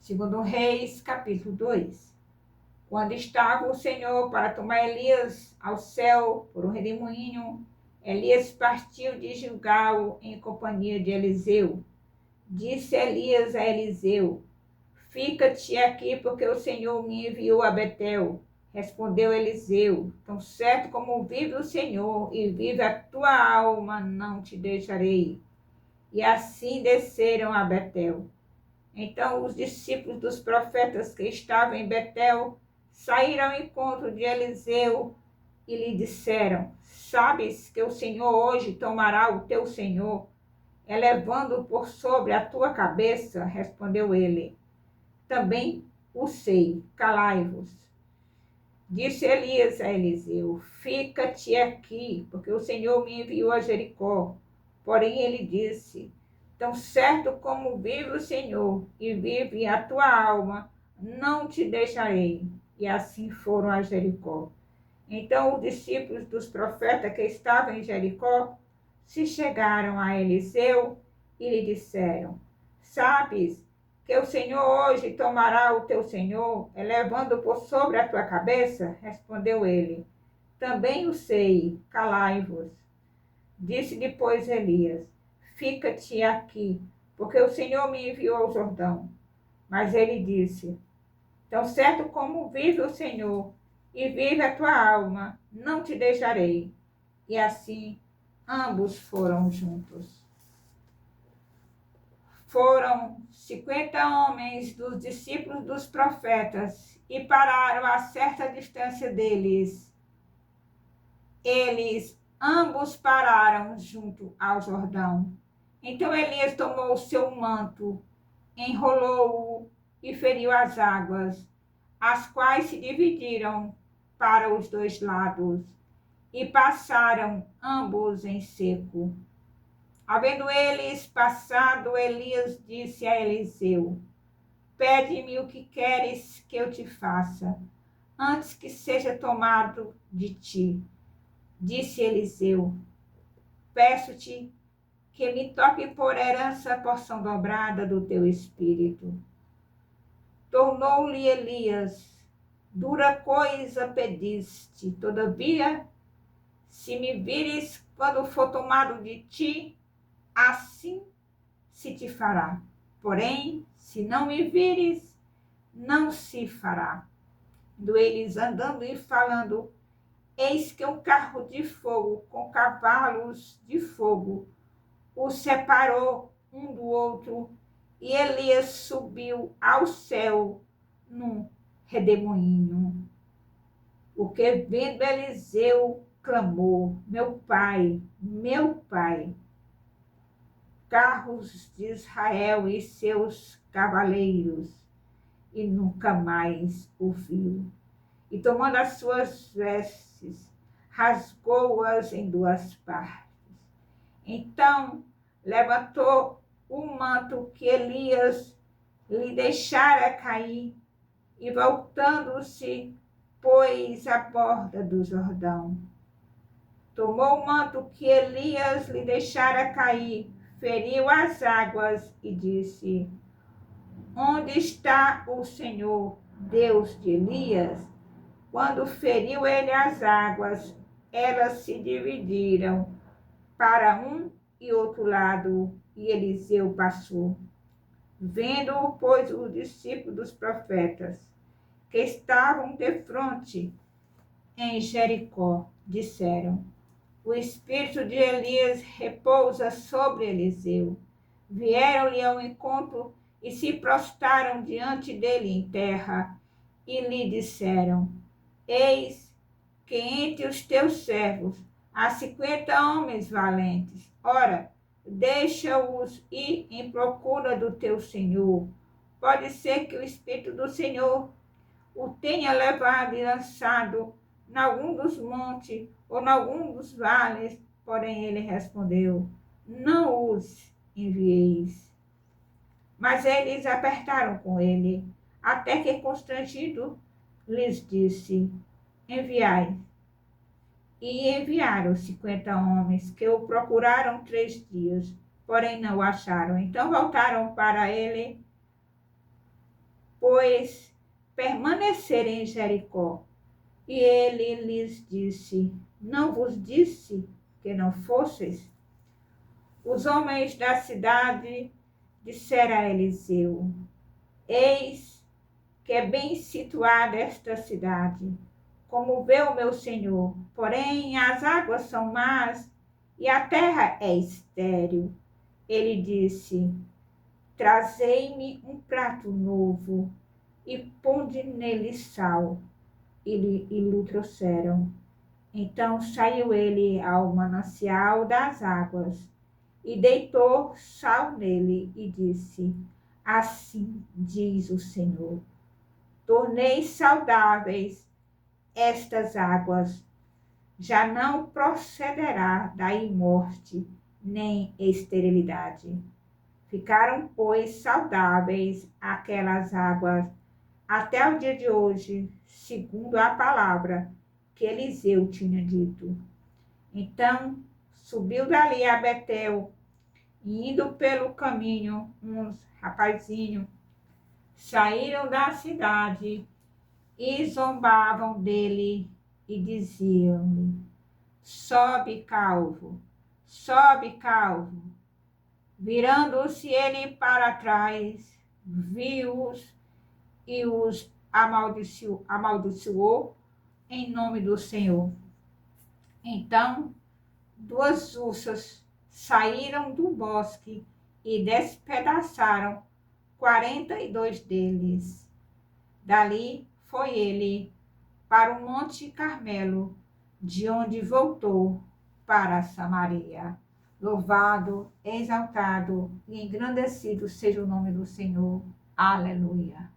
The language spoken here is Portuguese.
Segundo Reis, capítulo 2. Quando estava o Senhor para tomar Elias ao céu por um redemoinho, Elias partiu de Gilgal em companhia de Eliseu. Disse Elias a Eliseu: Fica-te aqui, porque o Senhor me enviou a Betel. Respondeu Eliseu: Tão certo como vive o Senhor e vive a tua alma, não te deixarei. E assim desceram a Betel. Então os discípulos dos profetas que estavam em Betel saíram ao encontro de Eliseu e lhe disseram: Sabes que o Senhor hoje tomará o teu senhor, elevando-o por sobre a tua cabeça? Respondeu ele: Também o sei, calai-vos. Disse Elias a Eliseu: Fica-te aqui, porque o Senhor me enviou a Jericó. Porém ele disse: Tão certo como vive o Senhor e vive a tua alma, não te deixarei. E assim foram a Jericó. Então os discípulos dos profetas que estavam em Jericó se chegaram a Eliseu e lhe disseram: Sabes que o Senhor hoje tomará o teu senhor, elevando por sobre a tua cabeça? Respondeu ele: Também o sei, calai-vos. Disse depois Elias: Fica-te aqui, porque o Senhor me enviou ao Jordão. Mas ele disse: Tão certo como vive o Senhor e vive a tua alma, não te deixarei. E assim ambos foram juntos. Foram 50 homens dos discípulos dos profetas e pararam a certa distância deles. Eles ambos pararam junto ao Jordão. Então Elias tomou o seu manto, enrolou-o e feriu as águas, as quais se dividiram para os dois lados, e passaram ambos em seco. Havendo eles passado, Elias disse a Eliseu: Pede-me o que queres que eu te faça, antes que seja tomado de ti. Disse Eliseu: Peço-te que me toque por herança a porção dobrada do teu espírito. Tornou-lhe Elias: Dura coisa pediste, todavia, se me vires quando for tomado de ti, assim se te fará. Porém, se não me vires, não se fará. Do eles andando e falando, eis que um carro de fogo com cavalos de fogo os separou um do outro, e Elias subiu ao céu num redemoinho. O que vendo Eliseu clamou: meu pai, carros de Israel e seus cavaleiros, e nunca mais o viu. E tomando as suas vestes, rasgou-as em duas partes. Então levantou o manto que Elias lhe deixara cair, e voltando-se, pôs à borda do Jordão. Tomou o manto que Elias lhe deixara cair, feriu as águas e disse: Onde está o Senhor, Deus de Elias? Quando feriu ele as águas, elas se dividiram para um e outro lado, e Eliseu passou. Vendo-o, pois, os discípulos dos profetas, que estavam defronte em Jericó, disseram: O espírito de Elias repousa sobre Eliseu. Vieram-lhe ao encontro e se prostraram diante dele em terra, e lhe disseram: Eis que entre os teus servos há 50 homens valentes. Ora, deixa-os ir em procura do teu senhor. Pode ser que o Espírito do Senhor o tenha levado e lançado em algum dos montes ou em algum dos vales. Porém ele respondeu: Não os envieis. Mas eles apertaram com ele, até que constrangido lhes disse: Enviai. E enviaram 50 homens, que o procuraram 3 dias, porém não o acharam. Então voltaram para ele pois, permanecer em Jericó. E ele lhes disse: não vos disse que não fosseis? Os homens da cidade disseram a Eliseu: eis que é bem situada esta cidade, como vê o meu senhor, porém as águas são más e a terra é estéril. Ele disse: trazei-me um prato novo e ponde nele sal. E lhe trouxeram. Então saiu ele ao manancial das águas e deitou sal nele e disse: assim diz o Senhor, tornei saudáveis estas águas, já não procederá daí morte nem esterilidade. Ficaram, pois, saudáveis aquelas águas até o dia de hoje, segundo a palavra que Eliseu tinha dito. Então subiu dali a Betel, e indo pelo caminho, uns rapazinhos saíram da cidade e zombavam dele e diziam-lhe: sobe, calvo, sobe, calvo. Virando-se ele para trás, viu-os e os amaldiçoou em nome do Senhor. Então, duas ursas saíram do bosque e despedaçaram 42 deles. Dali foi ele para o Monte Carmelo, de onde voltou para Samaria. Louvado, exaltado e engrandecido seja o nome do Senhor. Aleluia.